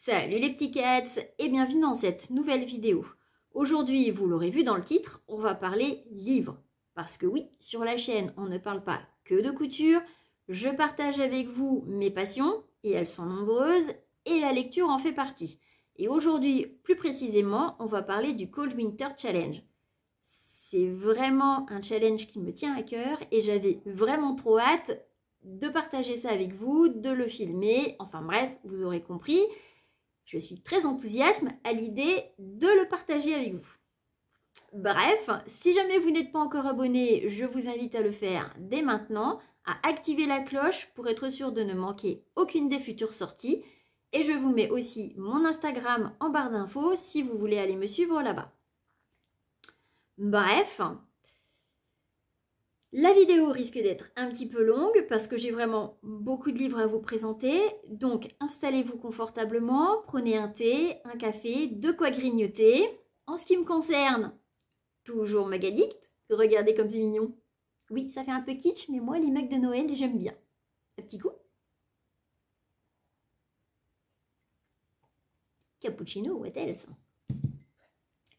Salut les petits cats et bienvenue dans cette nouvelle vidéo. Aujourd'hui, vous l'aurez vu dans le titre, on va parler livres. Parce que oui, sur la chaîne, on ne parle pas que de couture. Je partage avec vous mes passions, et elles sont nombreuses, et la lecture en fait partie. Et aujourd'hui, plus précisément, on va parler du Cold Winter Challenge. C'est vraiment un challenge qui me tient à cœur et j'avais vraiment trop hâte de partager ça avec vous, de le filmer. Enfin bref, vous aurez compris. Je suis très enthousiaste à l'idée de le partager avec vous. Bref, si jamais vous n'êtes pas encore abonné, je vous invite à le faire dès maintenant, à activer la cloche pour être sûr de ne manquer aucune des futures sorties. Et je vous mets aussi mon Instagram en barre d'infos si vous voulez aller me suivre là-bas. Bref, la vidéo risque d'être un petit peu longue parce que j'ai vraiment beaucoup de livres à vous présenter. Donc installez-vous confortablement, prenez un thé, un café, de quoi grignoter. En ce qui me concerne, toujours Magadict. Regardez comme c'est mignon. Oui, ça fait un peu kitsch, mais moi les mugs de Noël, j'aime bien. Un petit coup. Cappuccino, what else?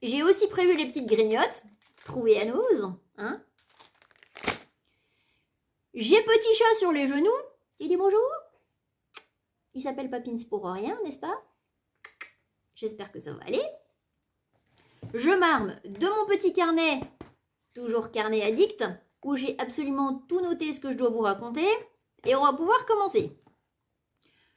J'ai aussi prévu les petites grignottes. Trouvées à nous, hein? J'ai petit chat sur les genoux. Il dit bonjour. Il s'appelle Papins pour rien, n'est-ce pas? J'espère que ça va aller. Je m'arme de mon petit carnet, toujours carnet addict, où j'ai absolument tout noté ce que je dois vous raconter. Et on va pouvoir commencer.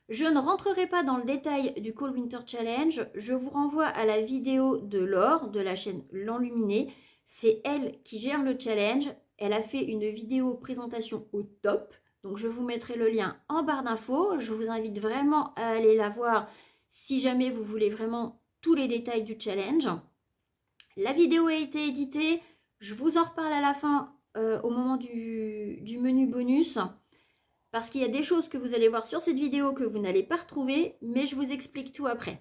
Je ne rentrerai pas dans le détail du Cold Winter Challenge. Je vous renvoie à la vidéo de Laure, de la chaîne L'Enluminé. C'est elle qui gère le challenge. Elle a fait une vidéo présentation au top. Donc, je vous mettrai le lien en barre d'infos. Je vous invite vraiment à aller la voir si jamais vous voulez vraiment tous les détails du challenge. La vidéo a été éditée. Je vous en reparle à la fin au moment du menu bonus. Parce qu'il y a des choses que vous allez voir sur cette vidéo que vous n'allez pas retrouver. Mais je vous explique tout après.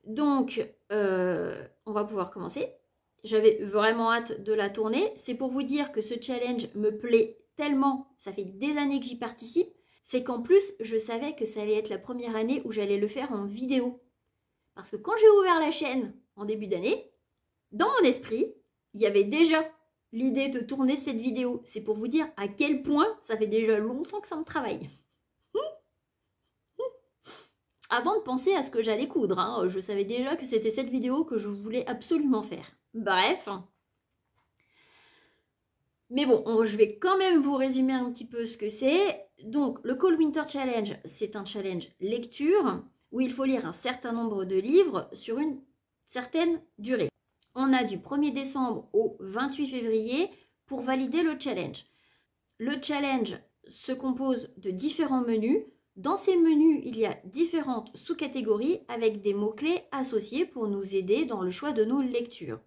Donc, on va pouvoir commencer. J'avais vraiment hâte de la tourner. C'est pour vous dire que ce challenge me plaît tellement. Ça fait des années que j'y participe. C'est qu'en plus, je savais que ça allait être la première année où j'allais le faire en vidéo. Parce que quand j'ai ouvert la chaîne en début d'année, dans mon esprit, il y avait déjà l'idée de tourner cette vidéo. C'est pour vous dire à quel point ça fait déjà longtemps que ça me travaille. Avant de penser à ce que j'allais coudre, hein, je savais déjà que c'était cette vidéo que je voulais absolument faire. Bref. Mais bon, je vais quand même vous résumer un petit peu ce que c'est. Donc, le Cold Winter Challenge, c'est un challenge lecture où il faut lire un certain nombre de livres sur une certaine durée. On a du 1er décembre au 28 février pour valider le challenge. Le challenge se compose de différents menus. Dans ces menus, il y a différentes sous-catégories avec des mots-clés associés pour nous aider dans le choix de nos lectures.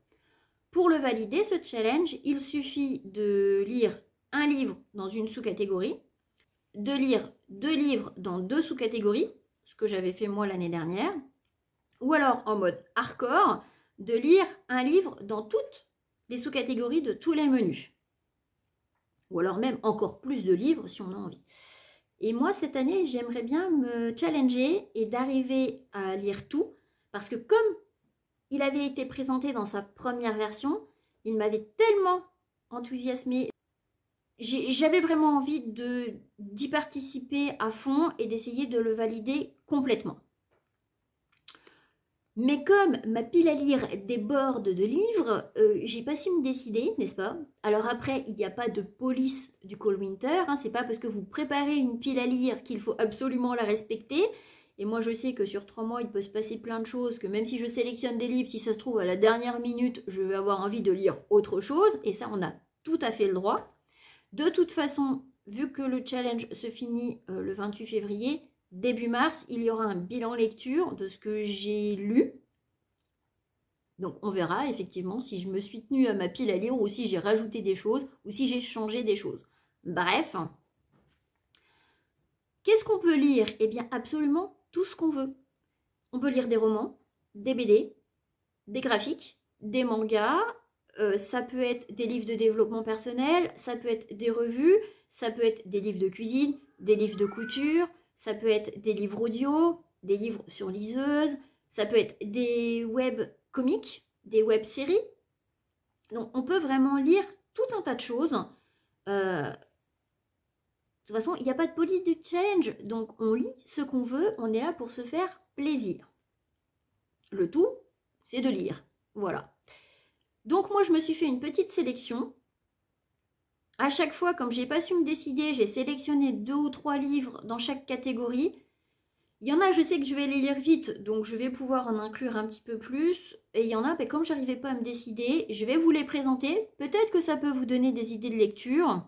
Pour le valider, ce challenge, il suffit de lire un livre dans une sous-catégorie, de lire 2 livres dans 2 sous-catégories, ce que j'avais fait moi l'année dernière, ou alors en mode hardcore, de lire un livre dans toutes les sous-catégories de tous les menus. Ou alors même encore plus de livres si on a envie. Et moi, cette année, j'aimerais bien me challenger et d'arriver à lire tout, parce que comme il avait été présenté dans sa première version, il m'avait tellement enthousiasmée. J'avais vraiment envie d'y participer à fond et d'essayer de le valider complètement. Mais comme ma pile à lire déborde de livres, j'ai pas su me décider, n'est-ce pas? Alors après, il n'y a pas de police du Cold Winter, hein, c'est pas parce que vous préparez une pile à lire qu'il faut absolument la respecter. Et moi, je sais que sur 3 mois, il peut se passer plein de choses, que même si je sélectionne des livres, si ça se trouve à la dernière minute, je vais avoir envie de lire autre chose. Et ça, on a tout à fait le droit. De toute façon, vu que le challenge se finit le 28 février, début mars, il y aura un bilan lecture de ce que j'ai lu. Donc, on verra effectivement si je me suis tenue à ma pile à lire ou si j'ai rajouté des choses ou si j'ai changé des choses. Bref. Qu'est-ce qu'on peut lire? Eh bien, absolument tout ce qu'on veut. On peut lire des romans, des BD, des graphiques, des mangas, ça peut être des livres de développement personnel, ça peut être des revues, ça peut être des livres de cuisine, des livres de couture, ça peut être des livres audio, des livres sur liseuse, ça peut être des web comiques, des web séries. Donc on peut vraiment lire tout un tas de choses. De toute façon, il n'y a pas de police du challenge, donc on lit ce qu'on veut, on est là pour se faire plaisir. Le tout, c'est de lire. Voilà. Donc moi, je me suis fait une petite sélection. À chaque fois, comme j'ai pas su me décider, j'ai sélectionné 2 ou 3 livres dans chaque catégorie. Il y en a, je sais que je vais les lire vite, donc je vais pouvoir en inclure un petit peu plus. Et il y en a, comme je n'arrivais pas à me décider, je vais vous les présenter. Peut-être que ça peut vous donner des idées de lecture.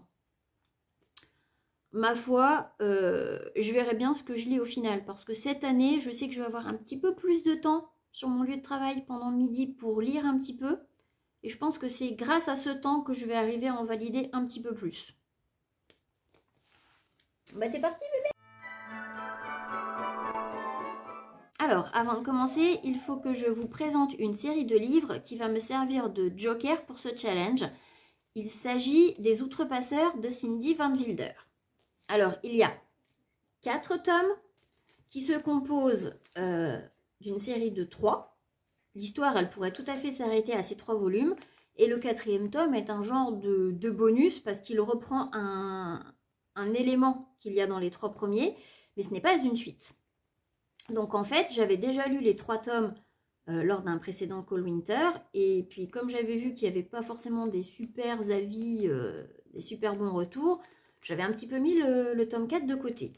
Ma foi, je verrai bien ce que je lis au final. Parce que cette année, je sais que je vais avoir un petit peu plus de temps sur mon lieu de travail pendant midi pour lire un petit peu. Et je pense que c'est grâce à ce temps que je vais arriver à en valider un petit peu plus. Bah t'es parti bébé? Alors, avant de commencer, il faut que je vous présente une série de livres qui va me servir de joker pour ce challenge. Il s'agit des Outrepasseurs de Cindy Van Wilder. Alors, il y a 4 tomes qui se composent d'une série de 3. L'histoire, elle pourrait tout à fait s'arrêter à ces 3 volumes. Et le 4e tome est un genre de bonus parce qu'il reprend un élément qu'il y a dans les 3 premiers, mais ce n'est pas une suite. Donc en fait, j'avais déjà lu les 3 tomes lors d'un précédent Call Winter, et puis comme j'avais vu qu'il n'y avait pas forcément des super avis, des super bons retours, j'avais un petit peu mis le tome 4 de côté.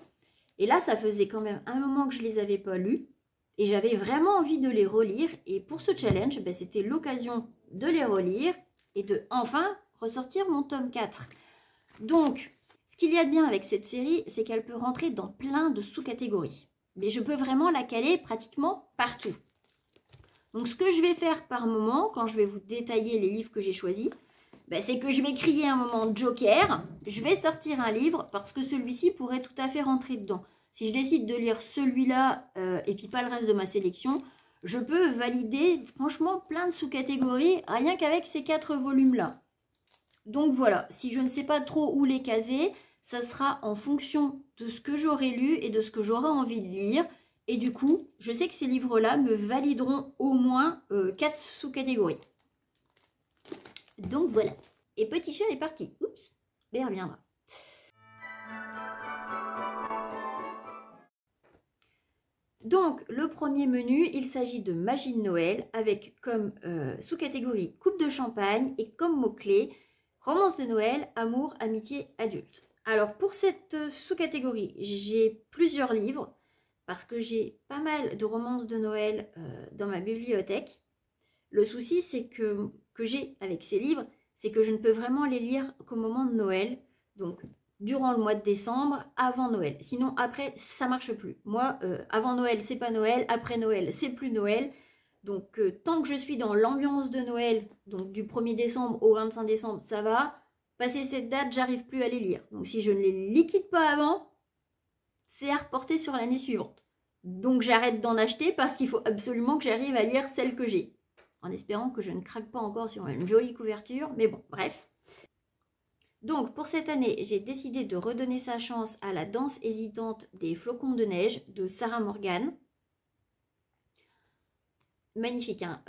Et là, ça faisait quand même un moment que je ne les avais pas lus, et j'avais vraiment envie de les relire, et pour ce challenge, ben, c'était l'occasion de les relire, et de enfin ressortir mon tome 4. Donc, ce qu'il y a de bien avec cette série, c'est qu'elle peut rentrer dans plein de sous-catégories. Mais je peux vraiment la caler pratiquement partout. Donc ce que je vais faire par moment, quand je vais vous détailler les livres que j'ai choisis, ben, c'est que je vais crier un moment joker, je vais sortir un livre parce que celui-ci pourrait tout à fait rentrer dedans. Si je décide de lire celui-là et puis pas le reste de ma sélection, je peux valider franchement plein de sous-catégories rien qu'avec ces 4 volumes-là. Donc voilà, si je ne sais pas trop où les caser, ça sera en fonction de ce que j'aurai lu et de ce que j'aurai envie de lire. Et du coup, je sais que ces livres-là me valideront au moins 4 sous-catégories. Donc voilà. Et Petit Chat est parti. Oups, mais il reviendra. Donc, le premier menu, il s'agit de Magie de Noël avec comme sous-catégorie Coupe de champagne et comme mot-clé romance de Noël, amour, amitié, adulte. Alors, pour cette sous-catégorie, j'ai plusieurs livres parce que j'ai pas mal de romances de Noël dans ma bibliothèque. Le souci, c'est que j'ai avec ces livres, c'est que je ne peux vraiment les lire qu'au moment de Noël. Donc, durant le mois de décembre, avant Noël. Sinon, après, ça marche plus. Moi, avant Noël, c'est pas Noël. Après Noël, c'est plus Noël. Donc, tant que je suis dans l'ambiance de Noël, donc du 1er décembre au 25 décembre, ça va. Passé cette date, j'arrive plus à les lire. Donc, si je ne les liquide pas avant, c'est à reporter sur l'année suivante. Donc, j'arrête d'en acheter parce qu'il faut absolument que j'arrive à lire celle que j'ai. En espérant que je ne craque pas encore sur une jolie couverture. Mais bon, bref. Donc, pour cette année, j'ai décidé de redonner sa chance à La danse hésitante des flocons de neige de Sarah Morgan. Magnifique, hein.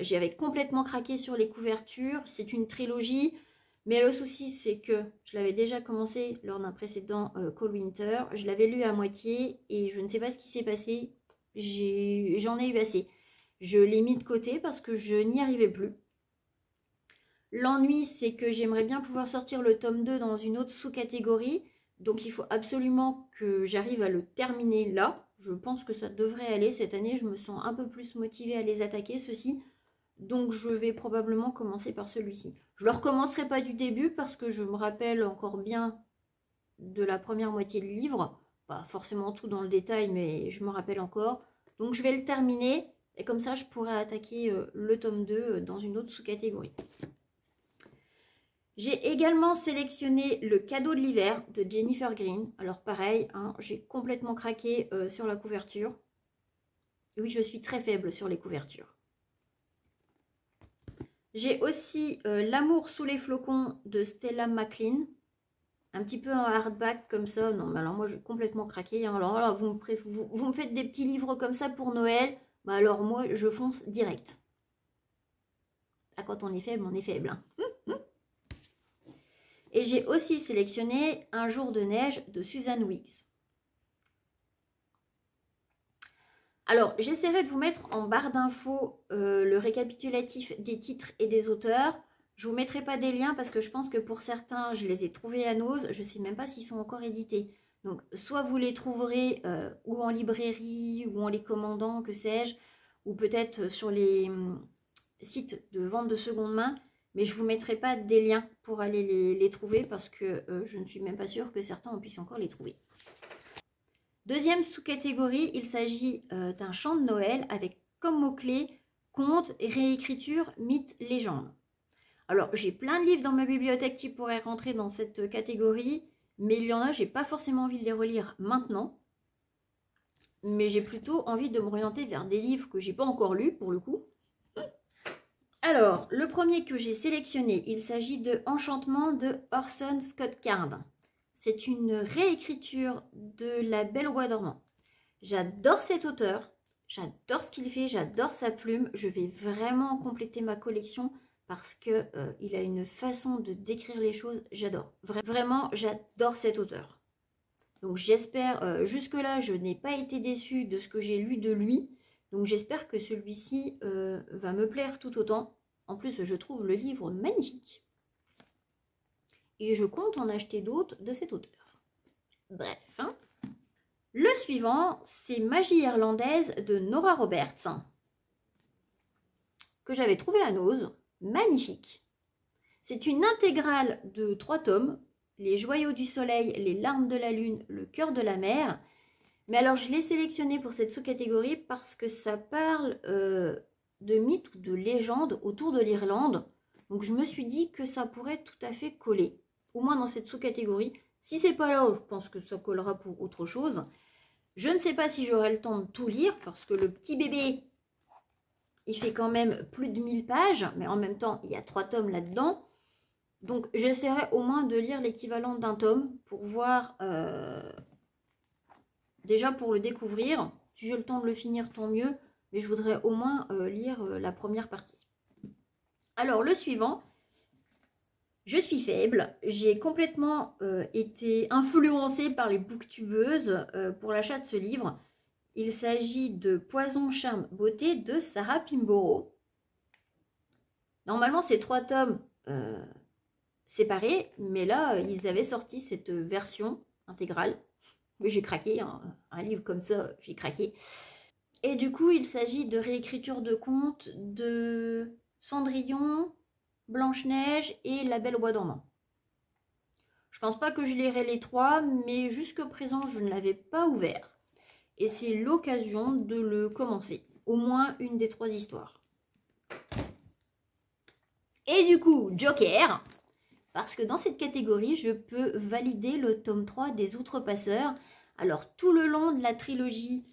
J'avais complètement craqué sur les couvertures. C'est une trilogie, mais le souci, c'est que je l'avais déjà commencé lors d'un précédent Call Winter. Je l'avais lu à moitié et je ne sais pas ce qui s'est passé. J'en ai eu assez. Je l'ai mis de côté parce que je n'y arrivais plus. L'ennui, c'est que j'aimerais bien pouvoir sortir le tome 2 dans une autre sous-catégorie. Donc, il faut absolument que j'arrive à le terminer là. Je pense que ça devrait aller. Cette année, je me sens un peu plus motivée à les attaquer, ceux-ci. Donc, je vais probablement commencer par celui-ci. Je ne le recommencerai pas du début parce que je me rappelle encore bien de la première moitié de livre. Pas forcément tout dans le détail, mais je me rappelle encore. Donc, je vais le terminer. Et comme ça, je pourrai attaquer le tome 2 dans une autre sous-catégorie. J'ai également sélectionné Le cadeau de l'hiver de Jennifer Green. Alors pareil, hein, j'ai complètement craqué sur la couverture. Oui, je suis très faible sur les couvertures. J'ai aussi L'amour sous les flocons de Stella McLean. un petit peu en hardback comme ça. Non, mais alors moi, j'ai complètement craqué. Hein. Alors là, vous me faites des petits livres comme ça pour Noël. Bah alors moi, je fonce direct. Ah, quand on est faible. Hein. Et j'ai aussi sélectionné Un jour de neige de Suzanne Weeks. Alors, j'essaierai de vous mettre en barre d'infos le récapitulatif des titres et des auteurs. Je ne vous mettrai pas des liens parce que je pense que pour certains, je les ai trouvés à Nose. Je ne sais même pas s'ils sont encore édités. Donc, soit vous les trouverez ou en librairie ou en les commandant, que sais-je, ou peut-être sur les sites de vente de seconde main. Mais je ne vous mettrai pas des liens pour aller les trouver parce que je ne suis même pas sûre que certains en puissent encore les trouver. Deuxième sous-catégorie, il s'agit d'un chant de Noël avec comme mot-clé conte, réécriture, mythe, légende. Alors, j'ai plein de livres dans ma bibliothèque qui pourraient rentrer dans cette catégorie, mais il y en a, j'ai pas forcément envie de les relire maintenant. Mais j'ai plutôt envie de m'orienter vers des livres que j'ai pas encore lus, pour le coup. Alors, le premier que j'ai sélectionné, il s'agit de Enchantement de Orson Scott Card. C'est une réécriture de La Belle au bois dormant. J'adore cet auteur, j'adore ce qu'il fait, j'adore sa plume. Je vais vraiment compléter ma collection parce qu'il a une façon de décrire les choses, j'adore. Vraiment, j'adore cet auteur. Donc j'espère, jusque-là, je n'ai pas été déçue de ce que j'ai lu de lui. Donc j'espère que celui-ci va me plaire tout autant. En plus, je trouve le livre magnifique. Et je compte en acheter d'autres de cet auteur. Bref. Hein. Le suivant, c'est Magie irlandaise de Nora Roberts, que j'avais trouvé à Nose. Magnifique. C'est une intégrale de 3 tomes. Les joyaux du soleil, les larmes de la lune, le cœur de la mer. Mais alors, je l'ai sélectionné pour cette sous-catégorie parce que ça parle de mythes ou de légendes autour de l'Irlande. Donc, je me suis dit que ça pourrait tout à fait coller, au moins dans cette sous-catégorie. Si c'est pas là, je pense que ça collera pour autre chose. Je ne sais pas si j'aurai le temps de tout lire parce que le petit bébé, il fait quand même plus de 1000 pages, mais en même temps, il y a 3 tomes là-dedans. Donc, j'essaierai au moins de lire l'équivalent d'un tome pour voir, déjà pour le découvrir. Si j'ai le temps de le finir, tant mieux, mais je voudrais au moins lire la première partie. Alors, le suivant, je suis faible. J'ai complètement été influencée par les booktubeuses pour l'achat de ce livre. Il s'agit de Poison, charme, beauté de Sarah Pinborough. Normalement, c'est 3 tomes séparés, mais là, ils avaient sorti cette version intégrale. Mais j'ai craqué, hein. Un livre comme ça, j'ai craqué. Et du coup, il s'agit de réécriture de contes de Cendrillon, Blanche-Neige et La Belle au bois dormant. Je pense pas que je lirai les 3, mais jusqu'à présent, je ne l'avais pas ouvert. Et c'est l'occasion de le commencer. Au moins une des 3 histoires. Et du coup, Joker, parce que dans cette catégorie, je peux valider le tome 3 des Outrepasseurs. Alors, tout le long de la trilogie,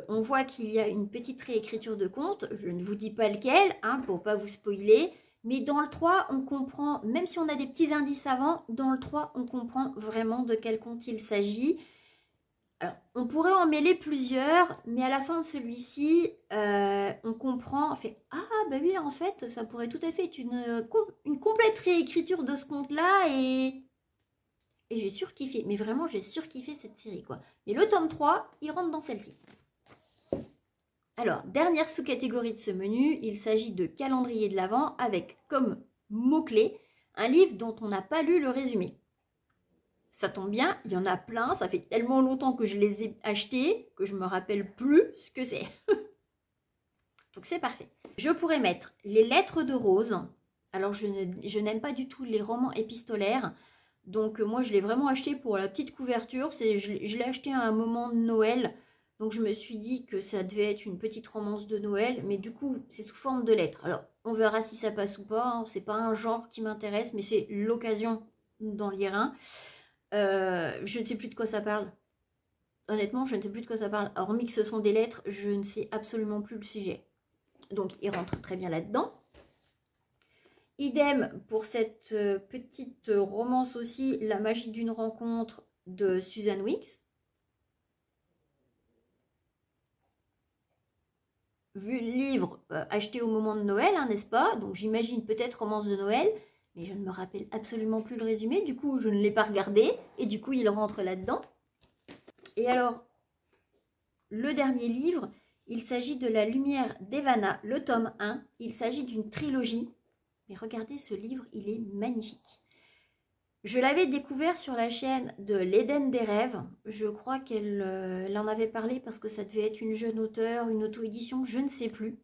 on voit qu'il y a une petite réécriture de conte. Je ne vous dis pas lequel, hein, pour ne pas vous spoiler. Mais dans le 3, on comprend, même si on a des petits indices avant, dans le 3, on comprend vraiment de quel conte il s'agit. Alors, on pourrait en mêler plusieurs, mais à la fin de celui-ci, on comprend, on fait « Ah, bah oui, en fait, ça pourrait tout à fait être une complète réécriture de ce conte-là et j'ai surkiffé. Mais vraiment, j'ai surkiffé cette série, quoi. Et le tome 3, il rentre dans celle-ci. Alors, dernière sous-catégorie de ce menu, il s'agit de Calendrier de l'Avent avec comme mot-clé un livre dont on n'a pas lu le résumé. Ça tombe bien, il y en a plein, ça fait tellement longtemps que je les ai achetés que je ne me rappelle plus ce que c'est. Donc c'est parfait. Je pourrais mettre Les Lettres de Rose. Alors je n'aime pas du tout les romans épistolaires. Donc moi je l'ai vraiment acheté pour la petite couverture. Je l'ai acheté à un moment de Noël. Donc je me suis dit que ça devait être une petite romance de Noël. Mais du coup c'est sous forme de lettres. Alors on verra si ça passe ou pas. Hein. C'est pas un genre qui m'intéresse, mais c'est l'occasion d'en lire un. Je ne sais plus de quoi ça parle. Honnêtement, je ne sais plus de quoi ça parle. Hormis que ce sont des lettres, je ne sais absolument plus le sujet. Donc, il rentre très bien là-dedans. Idem pour cette petite romance aussi, La magie d'une rencontre de Susan Weeks. Vu le livre acheté au moment de Noël, hein, n'est-ce pas? Donc j'imagine peut-être romance de Noël, mais je ne me rappelle absolument plus le résumé, du coup je ne l'ai pas regardé, et du coup il rentre là-dedans. Et alors, le dernier livre, il s'agit de La lumière d'Evana, le tome 1. Il s'agit d'une trilogie, mais regardez ce livre, il est magnifique. Je l'avais découvert sur la chaîne de l'Éden des rêves. Je crois qu'elle en avait parlé parce que ça devait être une jeune auteure, une auto-édition, je ne sais plus.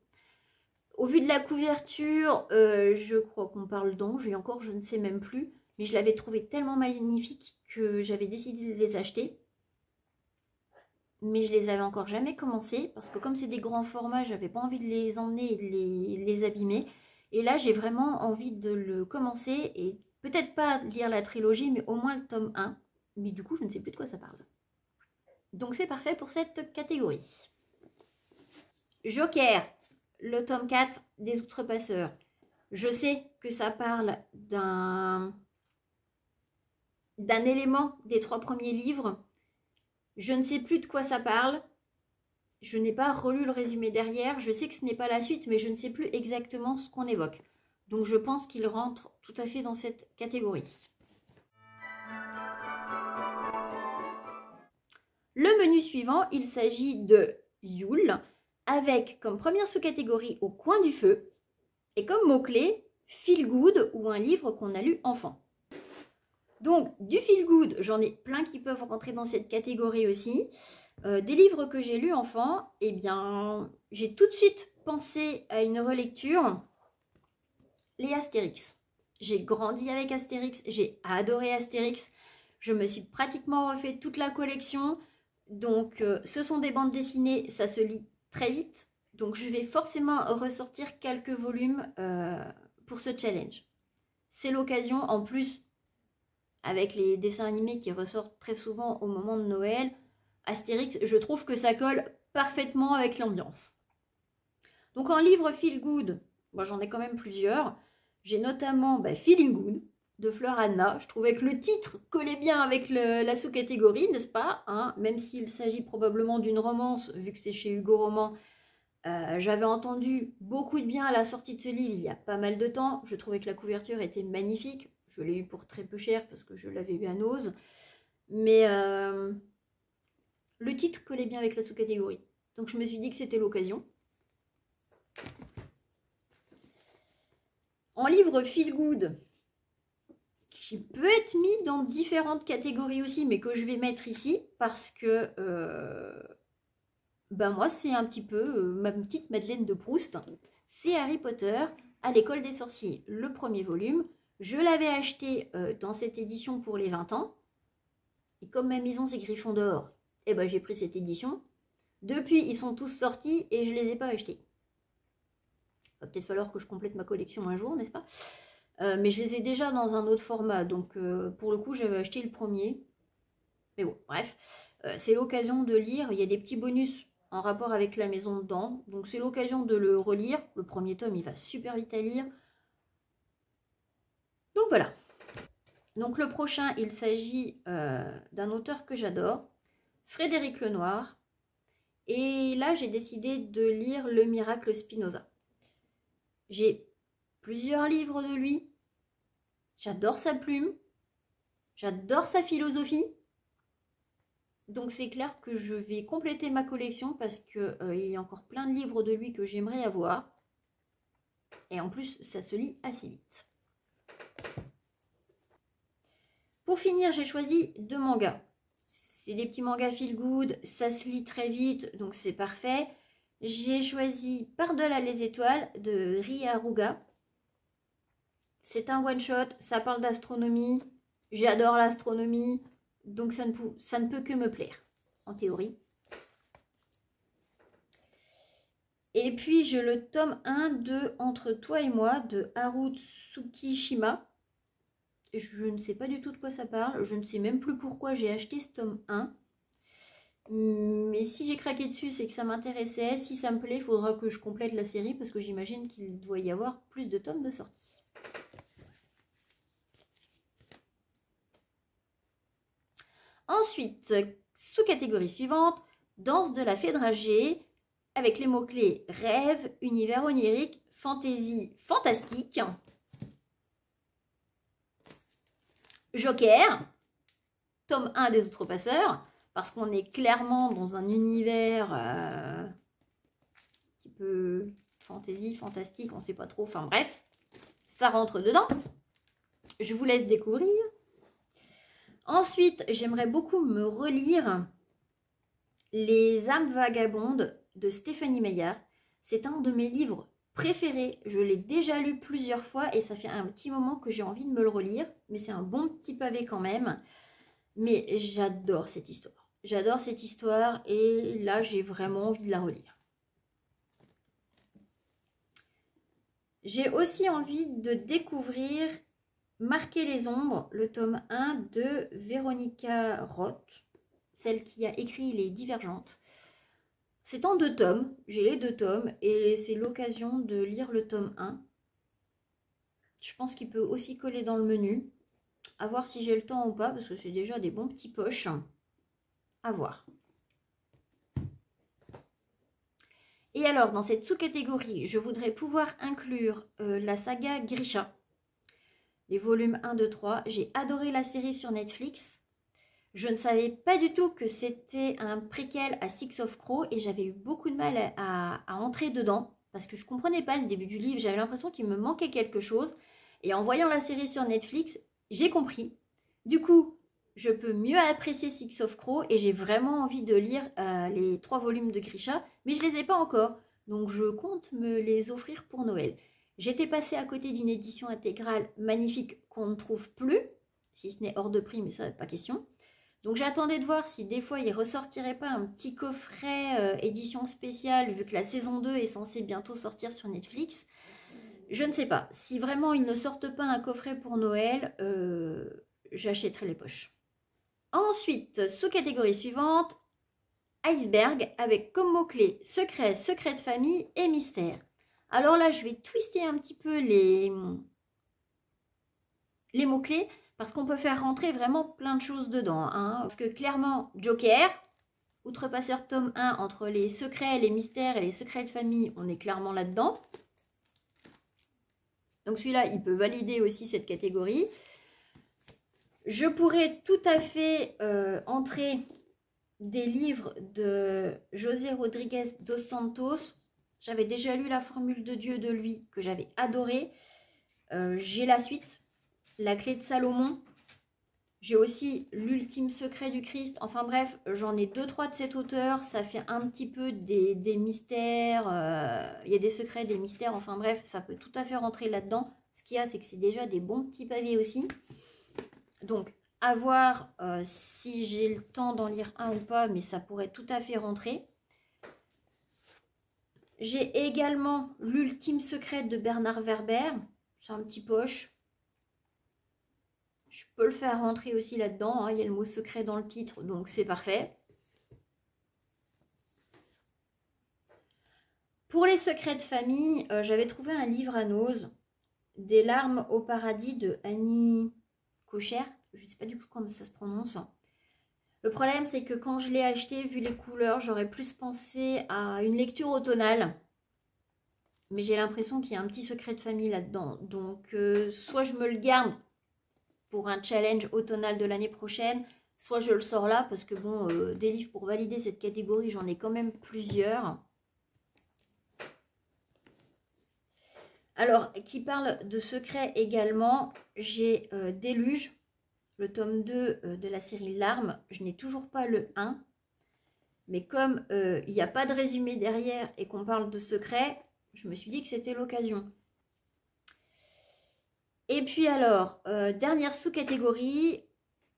Au vu de la couverture, je crois qu'on parle d'anges, et encore je ne sais même plus. Mais je l'avais trouvé tellement magnifique que j'avais décidé de les acheter. Mais je les avais encore jamais commencé parce que comme c'est des grands formats, j'avais pas envie de les emmener et de les abîmer. Et là, j'ai vraiment envie de le commencer et peut-être pas lire la trilogie, mais au moins le tome 1. Mais du coup, je ne sais plus de quoi ça parle. Donc c'est parfait pour cette catégorie. Joker, le tome 4 des Outrepasseurs. Je sais que ça parle d'un élément des 3 premiers livres. Je ne sais plus de quoi ça parle. Je n'ai pas relu le résumé derrière. Je sais que ce n'est pas la suite, mais je ne sais plus exactement ce qu'on évoque. Donc je pense qu'il rentre tout à fait dans cette catégorie. Le menu suivant, il s'agit de Yule, avec comme première sous-catégorie Au coin du feu, et comme mot-clé, Feel Good ou un livre qu'on a lu enfant. Donc du Feel Good, j'en ai plein qui peuvent rentrer dans cette catégorie aussi. Des livres que j'ai lus enfant, eh bien, j'ai tout de suite pensé à une relecture, les Astérix. J'ai grandi avec Astérix, j'ai adoré Astérix. Je me suis pratiquement refait toute la collection. Donc, ce sont des bandes dessinées, ça se lit très vite. Donc, je vais forcément ressortir quelques volumes pour ce challenge. C'est l'occasion, en plus, avec les dessins animés qui ressortent très souvent au moment de Noël, Astérix, je trouve que ça colle parfaitement avec l'ambiance. Donc en livre Feel Good, moi j'en ai quand même plusieurs. J'ai notamment Feeling Good de Fleur Anna. Je trouvais que le titre collait bien avec la sous-catégorie, n'est-ce pas, hein, même s'il s'agit probablement d'une romance, vu que c'est chez Hugo Roman. J'avais entendu beaucoup de bien à la sortie de ce livre il y a pas mal de temps. Je trouvais que la couverture était magnifique. Je l'ai eu pour très peu cher parce que je l'avais eu à Nose. Mais le titre collait bien avec la sous-catégorie. Donc je me suis dit que c'était l'occasion. En livre Feel Good, qui peut être mis dans différentes catégories aussi, mais que je vais mettre ici parce que moi c'est un petit peu ma petite Madeleine de Proust. C'est Harry Potter à l'école des sorciers, le premier volume. Je l'avais acheté dans cette édition pour les 20 ans. Et comme ma maison c'est Gryffondor, j'ai pris cette édition. Depuis, ils sont tous sortis et je ne les ai pas achetés. Il va peut-être falloir que je complète ma collection un jour, n'est-ce pas? Mais je les ai déjà dans un autre format. Donc, pour le coup, j'avais acheté le premier. Mais bon, bref. C'est l'occasion de lire. Il y a des petits bonus en rapport avec la maison dedans. Donc, c'est l'occasion de le relire. Le premier tome, il va super vite à lire. Donc, voilà. Donc, le prochain, il s'agit d'un auteur que j'adore, Frédéric Lenoir. Et là, j'ai décidé de lire Le Miracle Spinoza. J'ai plusieurs livres de lui. J'adore sa plume. J'adore sa philosophie. Donc c'est clair que je vais compléter ma collection parce qu'il y a encore plein de livres de lui que j'aimerais avoir. Et en plus, ça se lit assez vite. Pour finir, j'ai choisi 2 mangas. C'est des petits mangas feel good, ça se lit très vite, donc c'est parfait. J'ai choisi Par-delà les étoiles de Rie Haruga. C'est un one-shot, ça parle d'astronomie. J'adore l'astronomie, donc ça ne peut que me plaire, en théorie. Et puis j'ai le tome 1 de Entre toi et moi de Haru Tsukishima. Je ne sais pas du tout de quoi ça parle, je ne sais même plus pourquoi j'ai acheté ce tome 1. Mais si j'ai craqué dessus, c'est que ça m'intéressait. Si ça me plaît, il faudra que je complète la série parce que j'imagine qu'il doit y avoir plus de tomes de sortie. Ensuite, sous-catégorie suivante, danse de la fée dragée, avec les mots-clés rêve, univers onirique, fantaisie, fantastique. Joker, tome 1 des Outrepasseurs, parce qu'on est clairement dans un univers un petit peu fantaisie, fantastique, on ne sait pas trop, enfin bref, ça rentre dedans. Je vous laisse découvrir. Ensuite, j'aimerais beaucoup me relire Les âmes vagabondes de Stéphanie Meyer. C'est un de mes livres préférés. Je l'ai déjà lu plusieurs fois et ça fait un petit moment que j'ai envie de me le relire. Mais c'est un bon petit pavé quand même. Mais j'adore cette histoire. J'adore cette histoire et là, j'ai vraiment envie de la relire. J'ai aussi envie de découvrir Marquer les ombres, le tome 1 de Véronica Roth, celle qui a écrit Les Divergentes. C'est en 2 tomes, j'ai les 2 tomes et c'est l'occasion de lire le tome 1. Je pense qu'il peut aussi coller dans le menu. À voir si j'ai le temps ou pas, parce que c'est déjà des bons petits poches. À voir. Et alors, dans cette sous-catégorie, je voudrais pouvoir inclure la saga Grisha. Les volumes 1, 2, 3. J'ai adoré la série sur Netflix. Je ne savais pas du tout que c'était un préquel à Six of Crows et j'avais eu beaucoup de mal à entrer dedans parce que je ne comprenais pas le début du livre. J'avais l'impression qu'il me manquait quelque chose. Et en voyant la série sur Netflix, j'ai compris. Du coup, je peux mieux apprécier Six of Crows et j'ai vraiment envie de lire les 3 volumes de Grisha, mais je ne les ai pas encore. Donc je compte me les offrir pour Noël. J'étais passée à côté d'une édition intégrale magnifique qu'on ne trouve plus, si ce n'est hors de prix, mais ça, pas question. Donc j'attendais de voir si des fois il ressortirait pas un petit coffret édition spéciale, vu que la saison 2 est censée bientôt sortir sur Netflix. Je ne sais pas. Si vraiment ils ne sortent pas un coffret pour Noël, j'achèterai les poches. Ensuite, sous-catégorie suivante, Iceberg, avec comme mots-clés secret, secret de famille et mystère. Alors là, je vais twister un petit peu les mots-clés parce qu'on peut faire rentrer vraiment plein de choses dedans. Hein. Parce que clairement, Joker, Outrepasseur tome 1, entre les secrets, les mystères et les secrets de famille, on est clairement là-dedans. Donc celui-là, il peut valider aussi cette catégorie. Je pourrais tout à fait entrer des livres de José Rodriguez dos Santos. J'avais déjà lu La Formule de Dieu de lui, que j'avais adoré. J'ai la suite, La Clé de Salomon. J'ai aussi L'Ultime Secret du Christ. Enfin bref, j'en ai 2-3 de cet auteur. Ça fait un petit peu des mystères. Il y a des secrets, des mystères. Enfin bref, ça peut tout à fait rentrer là-dedans. Ce qu'il y a, c'est que c'est déjà des bons petits pavés aussi. Donc, à voir si j'ai le temps d'en lire un ou pas, mais ça pourrait tout à fait rentrer. J'ai également L'Ultime Secret de Bernard Werber. C'est un petit poche. Je peux le faire rentrer aussi là-dedans. Hein. Il y a le mot secret dans le titre, donc c'est parfait. Pour les secrets de famille, j'avais trouvé un livre à Nose, Des larmes au paradis de Annie Cocher. Je ne sais pas du tout comment ça se prononce. Le problème, c'est que quand je l'ai acheté, vu les couleurs, j'aurais plus pensé à une lecture automnale. Mais j'ai l'impression qu'il y a un petit secret de famille là-dedans. Donc, soit je me le garde pour un challenge automnal de l'année prochaine, soit je le sors là, parce que bon, des livres pour valider cette catégorie, j'en ai quand même plusieurs. Alors, qui parle de secret également, j'ai Déluge, le tome 2 de la série Larmes. Je n'ai toujours pas le 1. Mais comme il n'y a pas de résumé derrière et qu'on parle de secret, je me suis dit que c'était l'occasion. Et puis alors, dernière sous-catégorie,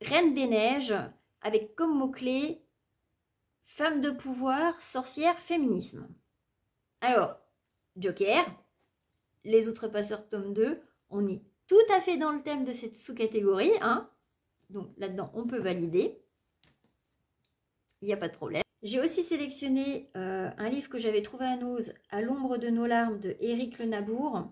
Reine des Neiges, avec comme mot-clé femme de pouvoir, sorcière, féminisme. Alors, Joker, Les Outrepasseurs tome 2, on est tout à fait dans le thème de cette sous-catégorie. Hein. Donc là-dedans, on peut valider. Il n'y a pas de problème. J'ai aussi sélectionné un livre que j'avais trouvé à Nose, À l'ombre de nos larmes, de Éric Le Nabour.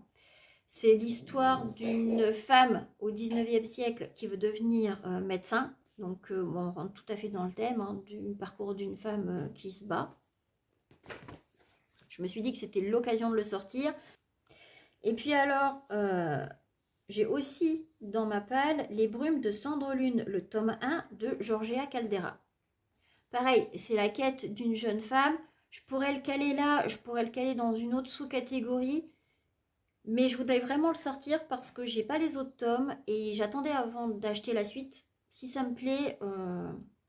C'est l'histoire d'une femme au 19e siècle qui veut devenir médecin. Donc bon, on rentre tout à fait dans le thème hein, du parcours d'une femme qui se bat. Je me suis dit que c'était l'occasion de le sortir. Et puis alors, j'ai aussi dans ma palle Les Brumes de Cendre-Lune, le tome 1 de Georgia Caldera. Pareil, c'est la quête d'une jeune femme. Je pourrais le caler là, je pourrais le caler dans une autre sous-catégorie. Mais je voudrais vraiment le sortir parce que j'ai pas les autres tomes et j'attendais avant d'acheter la suite. Si ça me plaît,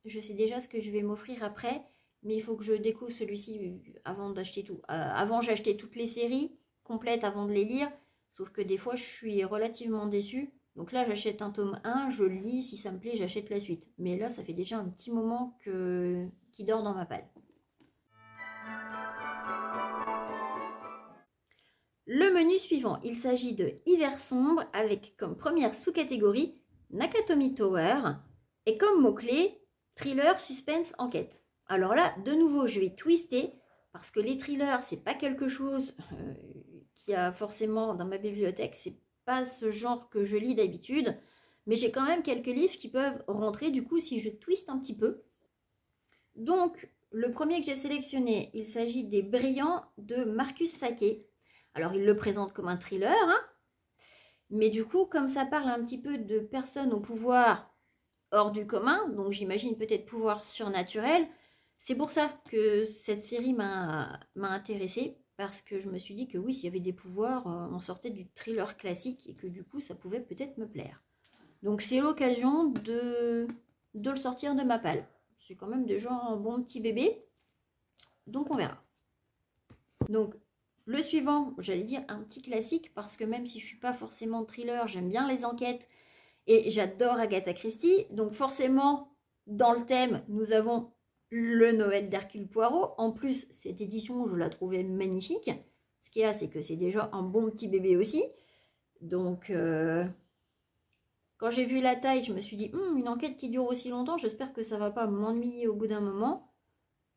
je sais déjà ce que je vais m'offrir après. Mais il faut que je découvre celui-ci avant d'acheter tout. Avant, j'achetais toutes les séries complètes avant de les lire. Sauf que des fois, je suis relativement déçue. Donc là, j'achète un tome 1, je le lis. Si ça me plaît, j'achète la suite. Mais là, ça fait déjà un petit moment qu'il dort dans ma palle. Le menu suivant, il s'agit de Hiver sombre avec comme première sous-catégorie Nakatomi Tower et comme mot-clé thriller, suspense, enquête. Alors là, de nouveau, je vais twister parce que les thrillers, c'est pas quelque chose qu'il y a forcément dans ma bibliothèque. C'est pas ce genre que je lis d'habitude. Mais j'ai quand même quelques livres qui peuvent rentrer du coup si je twiste un petit peu. Donc, le premier que j'ai sélectionné, il s'agit des Brillants de Marcus Sake. Alors, il le présente comme un thriller, hein, mais du coup, comme ça parle un petit peu de personnes au pouvoir hors du commun, donc j'imagine peut-être pouvoir surnaturel, c'est pour ça que cette série m'a intéressée, parce que je me suis dit que oui, s'il y avait des pouvoirs, on sortait du thriller classique et que du coup, ça pouvait peut-être me plaire. Donc, c'est l'occasion de le sortir de ma palle. C'est quand même déjà un bon petit bébé, donc on verra. Donc, le suivant, j'allais dire un petit classique, parce que même si je ne suis pas forcément thriller, j'aime bien les enquêtes et j'adore Agatha Christie. Donc forcément, dans le thème, nous avons le Noël d'Hercule Poirot. En plus, cette édition, je la trouvais magnifique. Ce qu'il y a, c'est que c'est déjà un bon petit bébé aussi. Donc, quand j'ai vu la taille, je me suis dit, une enquête qui dure aussi longtemps, j'espère que ça ne va pas m'ennuyer au bout d'un moment.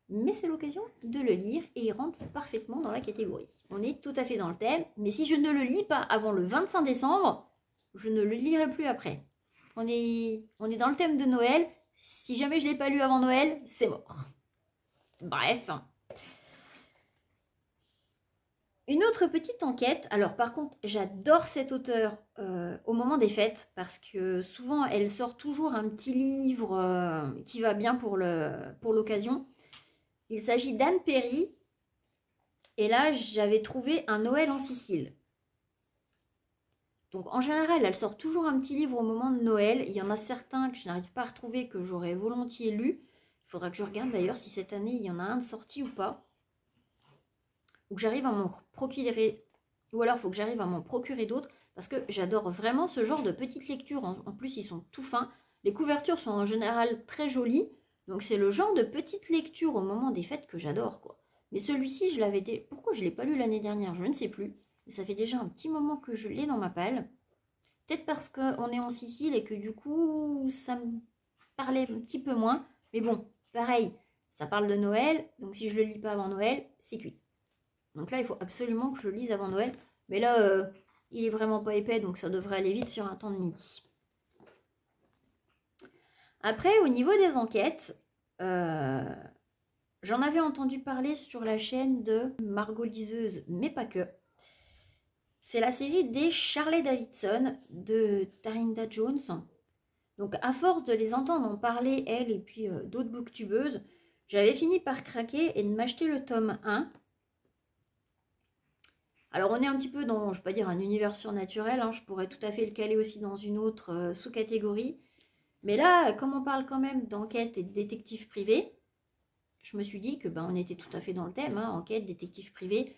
Mais c'est l'occasion de le lire et il rentre parfaitement dans la catégorie. On est tout à fait dans le thème, mais si je ne le lis pas avant le 25 décembre, je ne le lirai plus après. On est dans le thème de Noël. Si jamais je ne l'ai pas lu avant Noël, c'est mort. Bref. Une autre petite enquête. Alors par contre, j'adore cette auteure au moment des fêtes parce que souvent, elle sort toujours un petit livre qui va bien pour l'occasion. Il s'agit d'Anne Perry. Et là, j'avais trouvé un Noël en Sicile. Donc en général, elle sort toujours un petit livre au moment de Noël. Il y en a certains que je n'arrive pas à retrouver, que j'aurais volontiers lu. Il faudra que je regarde d'ailleurs si cette année, il y en a un de sorti ou pas. Ou que j'arrive à m'en procurer. Ou alors, il faut que j'arrive à m'en procurer d'autres. Parce que j'adore vraiment ce genre de petites lectures. En plus, ils sont tout fins. Les couvertures sont en général très jolies. Donc c'est le genre de petites lectures au moment des fêtes que j'adore, quoi. Mais celui-ci, je l'avais... Pourquoi je ne l'ai pas lu l'année dernière? Je ne sais plus. Mais ça fait déjà un petit moment que je l'ai dans ma palle. Peut-être parce qu'on est en Sicile et que du coup, ça me parlait un petit peu moins. Mais bon, pareil, ça parle de Noël. Donc si je ne le lis pas avant Noël, c'est cuit. Donc là, il faut absolument que je le lise avant Noël. Mais là, il est vraiment pas épais, donc ça devrait aller vite sur un temps de midi. Après, au niveau des enquêtes, j'en avais entendu parler sur la chaîne de Margot Liseuse, mais pas que. C'est la série des Charlie Davidson de Tarinda Jones. Donc à force de les entendre en parler, elle et puis d'autres booktubeuses, j'avais fini par craquer et de m'acheter le tome 1. Alors on est un petit peu dans, je ne vais pas dire un univers surnaturel, hein, je pourrais tout à fait le caler aussi dans une autre sous-catégorie. Mais là, comme on parle quand même d'enquête et de détective privé, je me suis dit que on était tout à fait dans le thème, hein, enquête, détective privé.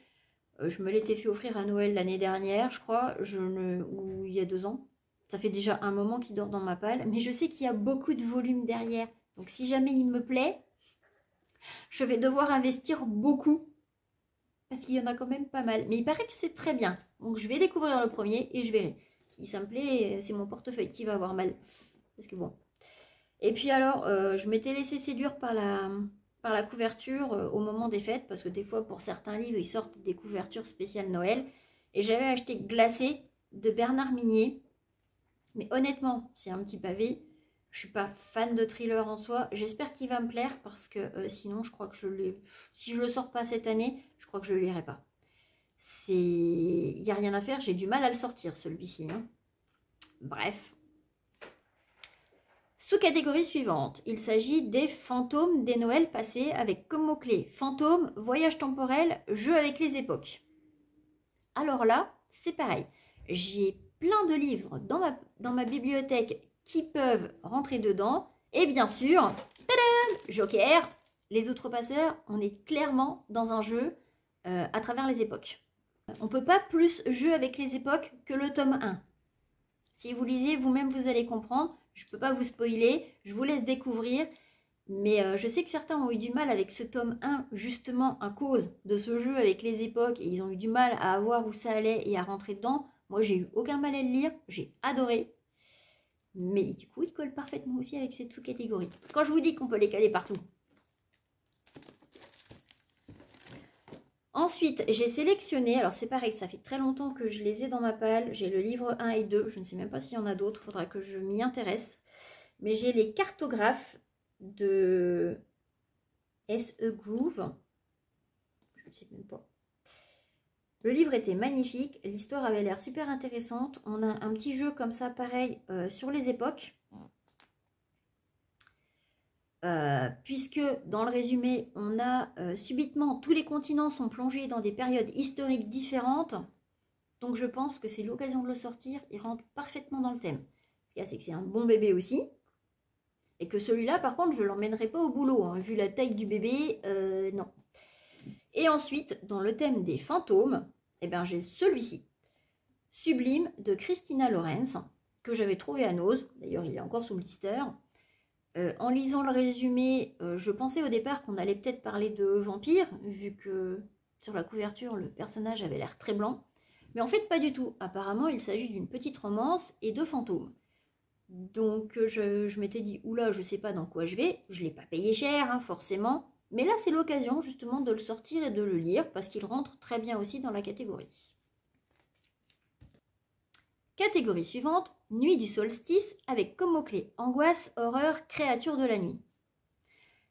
Je me l'étais fait offrir à Noël l'année dernière, je crois, ou il y a 2 ans. Ça fait déjà un moment qu'il dort dans ma palle, mais je sais qu'il y a beaucoup de volume derrière. Donc si jamais il me plaît, je vais devoir investir beaucoup. Parce qu'il y en a quand même pas mal. Mais il paraît que c'est très bien. Donc je vais découvrir le premier et je verrai. Si ça me plaît, c'est mon portefeuille qui va avoir mal. Parce que bon. Et puis alors, je m'étais laissée séduire par la couverture au moment des fêtes. Parce que des fois, pour certains livres, ils sortent des couvertures spéciales Noël. Et j'avais acheté Glacé de Bernard Minier. Mais honnêtement, c'est un petit pavé. Je suis pas fan de thriller en soi. J'espère qu'il va me plaire parce que sinon, je crois que si je le sors pas cette année, je crois que je le lirai pas. Il n'y a rien à faire, j'ai du mal à le sortir celui-ci. Hein. Bref. Sous-catégorie suivante, il s'agit des fantômes des Noëls passés avec comme mot-clé fantômes, voyage temporel, jeu avec les époques. Alors là, c'est pareil. J'ai plein de livres dans ma bibliothèque qui peuvent rentrer dedans. Et bien sûr, tadam, Joker, les outrepasseurs, on est clairement dans un jeu à travers les époques. On ne peut pas plus jeu avec les époques que le tome 1. Si vous lisez, vous-même, vous allez comprendre. Je ne peux pas vous spoiler, je vous laisse découvrir. Mais je sais que certains ont eu du mal avec ce tome 1, justement à cause de ce jeu avec les époques. Et ils ont eu du mal à voir où ça allait et à rentrer dedans. Moi, j'ai eu aucun mal à le lire, j'ai adoré. Mais du coup, il colle parfaitement aussi avec cette sous-catégorie. Quand je vous dis qu'on peut les caler partout. Ensuite, j'ai sélectionné, alors c'est pareil, ça fait très longtemps que je les ai dans ma palle. J'ai le livre 1 et 2, je ne sais même pas s'il y en a d'autres, il faudra que je m'y intéresse. Mais j'ai les cartographes de S.E. Groove. Je ne sais même pas. Le livre était magnifique, l'histoire avait l'air super intéressante. On a un petit jeu comme ça, pareil, sur les époques. Puisque dans le résumé, on a subitement tous les continents sont plongés dans des périodes historiques différentes. Donc je pense que c'est l'occasion de le sortir. Il rentre parfaitement dans le thème. Ce qu'il y a, c'est que c'est un bon bébé aussi. Et que celui-là, par contre, je ne l'emmènerai pas au boulot. Hein. Vu la taille du bébé, non. Et ensuite, dans le thème des fantômes, eh ben, j'ai celui-ci. Sublime de Christina Lorenz, que j'avais trouvé à Nose. D'ailleurs, il est encore sous blister. En lisant le résumé, je pensais au départ qu'on allait peut-être parler de vampires, vu que sur la couverture, le personnage avait l'air très blanc. Mais en fait, pas du tout. Apparemment, il s'agit d'une petite romance et de fantômes. Donc, je m'étais dit, oula, je sais pas dans quoi je vais. Je ne l'ai pas payé cher, hein, forcément. Mais là, c'est l'occasion, justement, de le sortir et de le lire, parce qu'il rentre très bien aussi dans la catégorie. Catégorie suivante, nuit du solstice, avec comme mot-clé angoisse, horreur, créature de la nuit.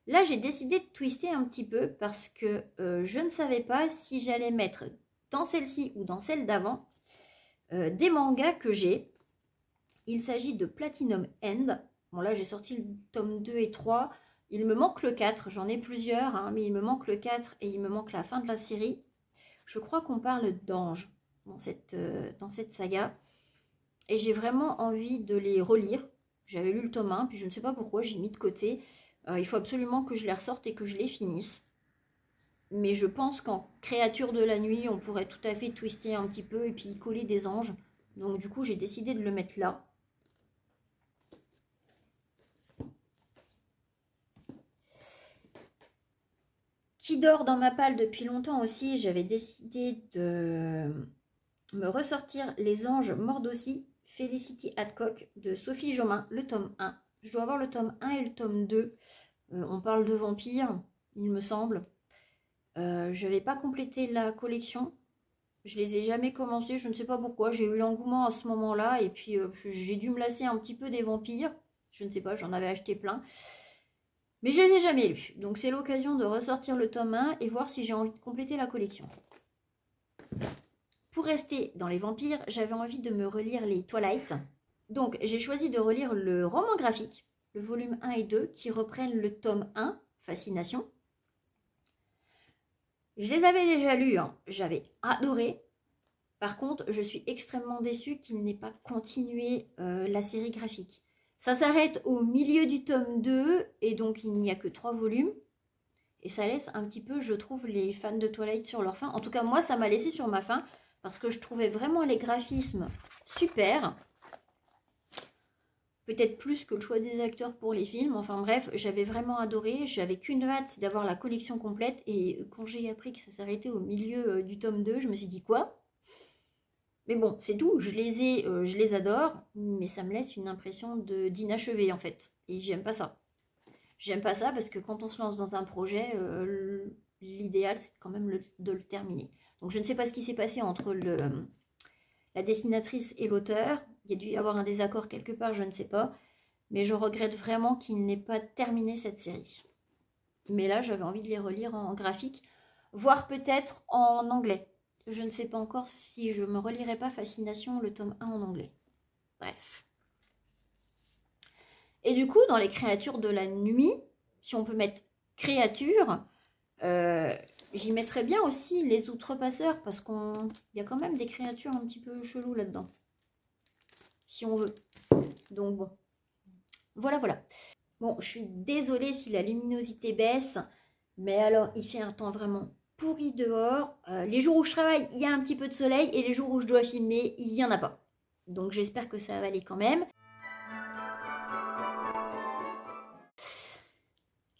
Là, j'ai décidé de twister un petit peu parce que je ne savais pas si j'allais mettre dans celle-ci ou dans celle d'avant des mangas que j'ai. Il s'agit de Platinum End. Bon, là, j'ai sorti le tome 2 et 3. Il me manque le 4. J'en ai plusieurs, hein, mais il me manque le 4 et il me manque la fin de la série. Je crois qu'on parle d'anges dans cette saga. Et j'ai vraiment envie de les relire. J'avais lu le tome 1, puis je ne sais pas pourquoi, j'ai mis de côté. Il faut absolument que je les ressorte et que je les finisse. Mais je pense qu'en créature de la nuit, on pourrait tout à fait twister un petit peu et puis y coller des anges. Donc du coup, j'ai décidé de le mettre là. Qui dort dans ma palle depuis longtemps aussi, j'avais décidé de me ressortir Les Anges mordent aussi. Felicity Hadcock de Sophie Jomain, le tome 1. Je dois avoir le tome 1 et le tome 2. On parle de vampires, il me semble. Je n'avais pas complété la collection. Je les ai jamais commencé, je ne sais pas pourquoi. J'ai eu l'engouement à ce moment-là et puis j'ai dû me lasser un petit peu des vampires. Je ne sais pas, j'en avais acheté plein. Mais je ne les ai jamais lus. Donc c'est l'occasion de ressortir le tome 1 et voir si j'ai envie de compléter la collection. Pour rester dans les vampires, j'avais envie de me relire les Twilight. Donc, j'ai choisi de relire le roman graphique, le volume 1 et 2, qui reprennent le tome 1, Fascination. Je les avais déjà lus, hein. J'avais adoré. Par contre, je suis extrêmement déçue qu'il n'ait pas continué la série graphique. Ça s'arrête au milieu du tome 2, et donc il n'y a que 3 volumes. Et ça laisse un petit peu, je trouve, les fans de Twilight sur leur faim. En tout cas, moi, ça m'a laissé sur ma faim. Parce que je trouvais vraiment les graphismes super. Peut-être plus que le choix des acteurs pour les films. Enfin bref, j'avais vraiment adoré. J'avais qu'une hâte, c'est d'avoir la collection complète. Et quand j'ai appris que ça s'arrêtait au milieu du tome 2, je me suis dit quoi? Mais bon, c'est tout. Je les adore. Mais ça me laisse une impression d'inachevé en fait. Et j'aime pas ça. J'aime pas ça parce que quand on se lance dans un projet, l'idéal c'est quand même de le terminer. Donc je ne sais pas ce qui s'est passé entre la dessinatrice et l'auteur. Il y a dû y avoir un désaccord quelque part, je ne sais pas. mais je regrette vraiment qu'il n'ait pas terminé cette série. Mais là, j'avais envie de les relire en graphique, voire peut-être en anglais. Je ne sais pas encore si je me relirai pas Fascination, le tome 1 en anglais. Bref. Et du coup, dans les créatures de la nuit, si on peut mettre créatures, j'y mettrais bien aussi les outrepasseurs, parce qu'il y a quand même des créatures un petit peu cheloues là-dedans. Si on veut. Donc bon. Voilà, voilà. Bon, je suis désolée si la luminosité baisse, mais alors, il fait un temps vraiment pourri dehors. Les jours où je travaille, il y a un petit peu de soleil, et les jours où je dois filmer, il n'y en a pas. Donc j'espère que ça va aller quand même.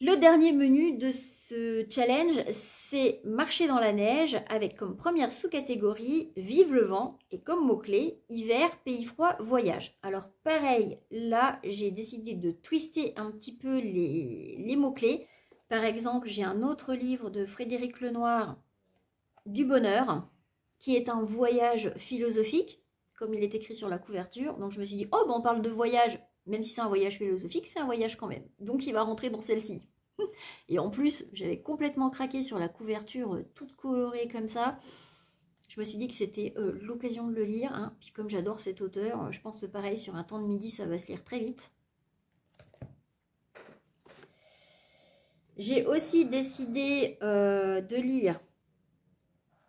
Le dernier menu de ce challenge, c'est marcher dans la neige avec comme première sous-catégorie vive le vent et comme mot-clé hiver, pays froid, voyage. Alors pareil, là j'ai décidé de twister un petit peu les mots-clés. Par exemple, j'ai un autre livre de Frédéric Lenoir, Du bonheur, qui est un voyage philosophique, comme il est écrit sur la couverture. Donc je me suis dit, oh ben on parle de voyage, même si c'est un voyage philosophique, c'est un voyage quand même. Donc il va rentrer dans celle-ci. Et en plus, j'avais complètement craqué sur la couverture toute colorée comme ça. Je me suis dit que c'était l'occasion de le lire. Hein. Puis comme j'adore cet auteur, je pense que pareil, sur un temps de midi, ça va se lire très vite. J'ai aussi décidé de lire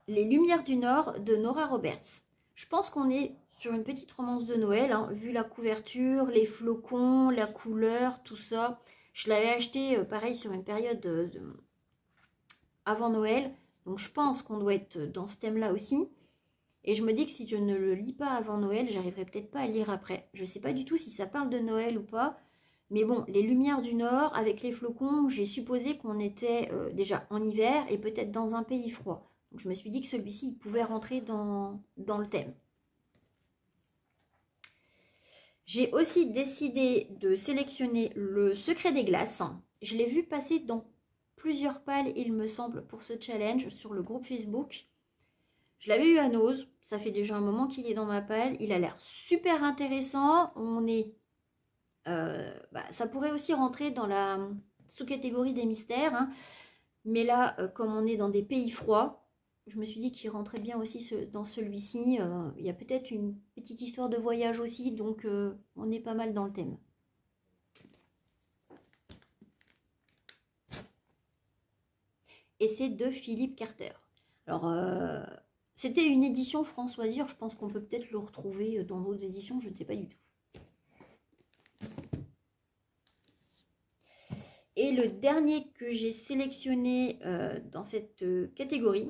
Les Lumières du Nord de Nora Roberts. Je pense qu'on est sur une petite romance de Noël, hein, vu la couverture, les flocons, la couleur, tout ça. Je l'avais acheté pareil sur une période avant Noël. Donc je pense qu'on doit être dans ce thème-là aussi. Et je me dis que si je ne le lis pas avant Noël, j'arriverai peut-être pas à le lire après. Je ne sais pas du tout si ça parle de Noël ou pas. Mais bon, les lumières du Nord avec les flocons, j'ai supposé qu'on était déjà en hiver et peut-être dans un pays froid. Donc je me suis dit que celui-ci il pouvait rentrer dans le thème. J'ai aussi décidé de sélectionner Le Secret des Glaces. Je l'ai vu passer dans plusieurs pales, il me semble, pour ce challenge sur le groupe Facebook. Je l'avais eu à Nose, ça fait déjà un moment qu'il est dans ma palle. Il a l'air super intéressant. Ça pourrait aussi rentrer dans la sous-catégorie des mystères. Hein. Mais là, comme on est dans des pays froids, je me suis dit qu'il rentrait bien aussi dans celui-ci. Il y a peut-être une petite histoire de voyage aussi, donc on est pas mal dans le thème. Et c'est de Philippe Carter. Alors, c'était une édition Françoisir. Je pense qu'on peut peut-être le retrouver dans d'autres éditions, je ne sais pas du tout. Et le dernier que j'ai sélectionné dans cette catégorie,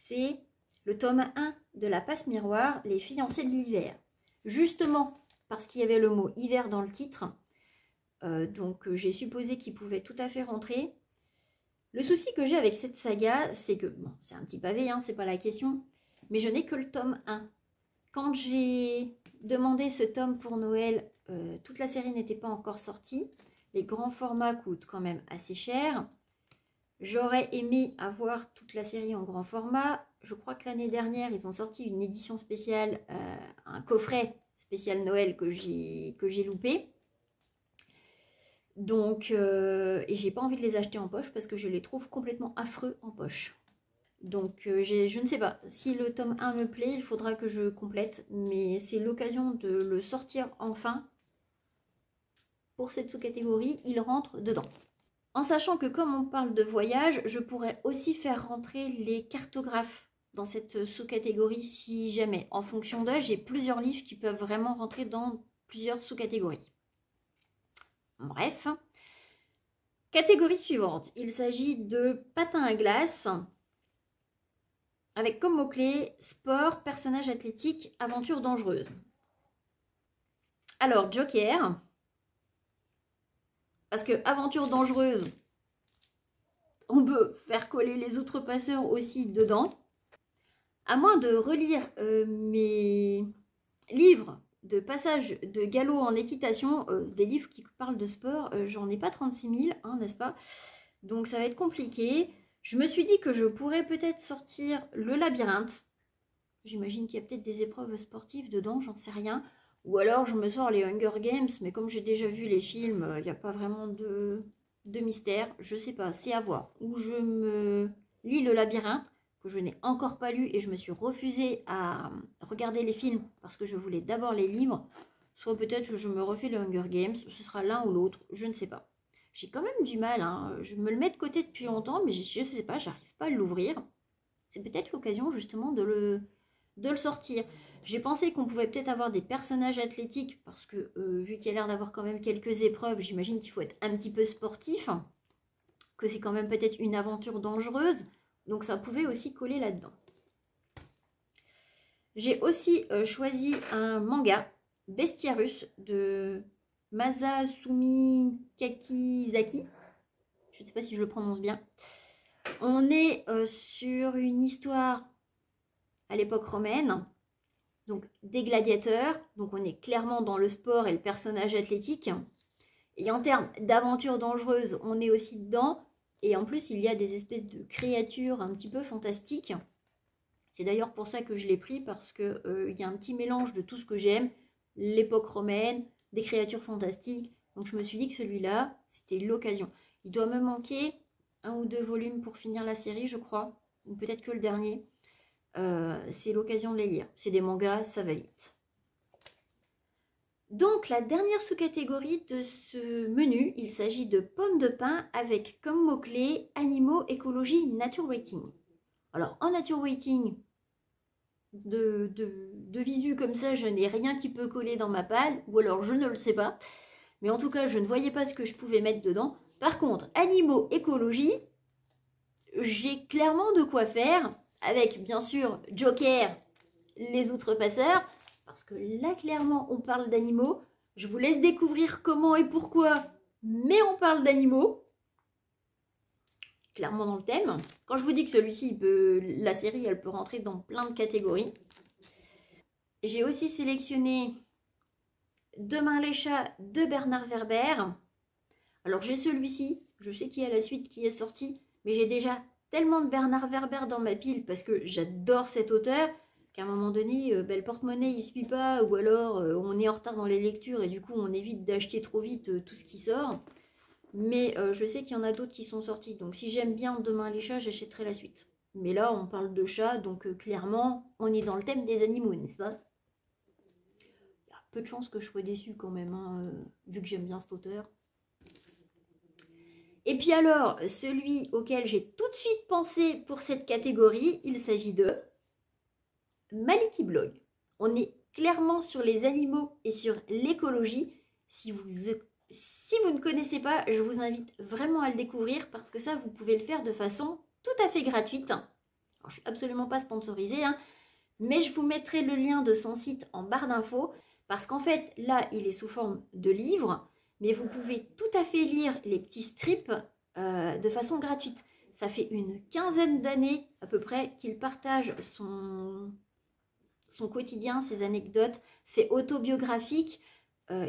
c'est le tome 1 de La Passe Miroir, Les fiancés de l'hiver. Justement, parce qu'il y avait le mot hiver dans le titre, donc j'ai supposé qu'il pouvait tout à fait rentrer. Le souci que j'ai avec cette saga, c'est que, bon, c'est un petit pavé, hein, c'est pas la question, mais je n'ai que le tome 1. Quand j'ai demandé ce tome pour Noël, toute la série n'était pas encore sortie. Les grands formats coûtent quand même assez cher. J'aurais aimé avoir toute la série en grand format. Je crois que l'année dernière, ils ont sorti une édition spéciale, un coffret spécial Noël que j'ai loupé. Donc, et j'ai pas envie de les acheter en poche parce que je les trouve complètement affreux en poche. Donc, je ne sais pas. Si le tome 1 me plaît, il faudra que je complète. Mais c'est l'occasion de le sortir enfin. Pour cette sous-catégorie, il rentre dedans. En sachant que comme on parle de voyage, je pourrais aussi faire rentrer les cartographes dans cette sous-catégorie si jamais. En fonction d'eux, j'ai plusieurs livres qui peuvent vraiment rentrer dans plusieurs sous-catégories. Bref. Catégorie suivante. Il s'agit de patins à glace avec comme mot-clé sport, personnage athlétique, aventure dangereuse. Alors, Joker. Parce que aventure dangereuse, on peut faire coller les outrepasseurs aussi dedans. À moins de relire mes livres de passage de galop en équitation, des livres qui parlent de sport, j'en ai pas 36 000, hein, n'est-ce pas? Donc ça va être compliqué. Je me suis dit que je pourrais peut-être sortir le labyrinthe. J'imagine qu'il y a peut-être des épreuves sportives dedans, j'en sais rien. Ou alors je me sors les Hunger Games, mais comme j'ai déjà vu les films, il n'y a pas vraiment de mystère. Je sais pas, c'est à voir. Ou je me lis Le Labyrinthe, que je n'ai encore pas lu et je me suis refusée à regarder les films parce que je voulais d'abord les livres. Soit peut-être que je me refais le Hunger Games, ce sera l'un ou l'autre, je ne sais pas. J'ai quand même du mal, hein. Je me le mets de côté depuis longtemps, mais je ne sais pas, j'arrive pas à l'ouvrir. C'est peut-être l'occasion justement de le sortir. J'ai pensé qu'on pouvait peut-être avoir des personnages athlétiques, parce que vu qu'il y a l'air d'avoir quand même quelques épreuves, j'imagine qu'il faut être un petit peu sportif, que c'est quand même peut-être une aventure dangereuse, donc ça pouvait aussi coller là-dedans. J'ai aussi choisi un manga, Bestiarus, de Masasumi Kakizaki. Je ne sais pas si je le prononce bien. On est sur une histoire à l'époque romaine, donc des gladiateurs, donc on est clairement dans le sport et le personnage athlétique. Et en termes d'aventure dangereuse, on est aussi dedans. Et en plus, il y a des espèces de créatures un petit peu fantastiques. C'est d'ailleurs pour ça que je l'ai pris, parce qu'il y a un petit mélange de tout ce que j'aime, l'époque romaine, des créatures fantastiques. Donc je me suis dit que celui-là, c'était l'occasion. Il doit me manquer 1 ou 2 volumes pour finir la série, je crois. Ou peut-être que le dernier. C'est l'occasion de les lire. C'est des mangas, ça va vite. Donc la dernière sous-catégorie de ce menu, il s'agit de pommes de pin avec comme mot-clé animaux, écologie, nature rating. Alors en nature rating, de visu comme ça, je n'ai rien qui peut coller dans ma palle, ou alors je ne le sais pas. Mais en tout cas, je ne voyais pas ce que je pouvais mettre dedans. Par contre, animaux, écologie, j'ai clairement de quoi faire, avec bien sûr Joker, les outrepasseurs, parce que là, clairement, on parle d'animaux. Je vous laisse découvrir comment et pourquoi, mais on parle d'animaux. Clairement dans le thème. Quand je vous dis que celui-ci, la série, elle peut rentrer dans plein de catégories. J'ai aussi sélectionné Demain les chats de Bernard Werber. Alors j'ai celui-ci, je sais qu'il y a la suite qui est sortie, mais j'ai déjà tellement de Bernard Werber dans ma pile parce que j'adore cet auteur qu'à un moment donné, le porte-monnaie il suit pas, ou alors on est en retard dans les lectures et du coup on évite d'acheter trop vite tout ce qui sort. Mais je sais qu'il y en a d'autres qui sont sortis, donc si j'aime bien Demain les chats, j'achèterai la suite. Mais là on parle de chats, donc clairement on est dans le thème des animaux, n'est-ce pas? Il y a peu de chances que je sois déçue quand même, hein, vu que j'aime bien cet auteur. Et puis alors, celui auquel j'ai tout de suite pensé pour cette catégorie, il s'agit de Maliki Blog. On est clairement sur les animaux et sur l'écologie. Si vous ne connaissez pas, je vous invite vraiment à le découvrir parce que ça, vous pouvez le faire de façon tout à fait gratuite. Alors, je ne suis absolument pas sponsorisée, hein, mais je vous mettrai le lien de son site en barre d'infos parce qu'en fait, là, il est sous forme de livre, mais vous pouvez tout à fait lire les petits strips de façon gratuite. Ça fait une quinzaine d'années à peu près qu'il partage son quotidien, ses anecdotes, c'est autobiographique.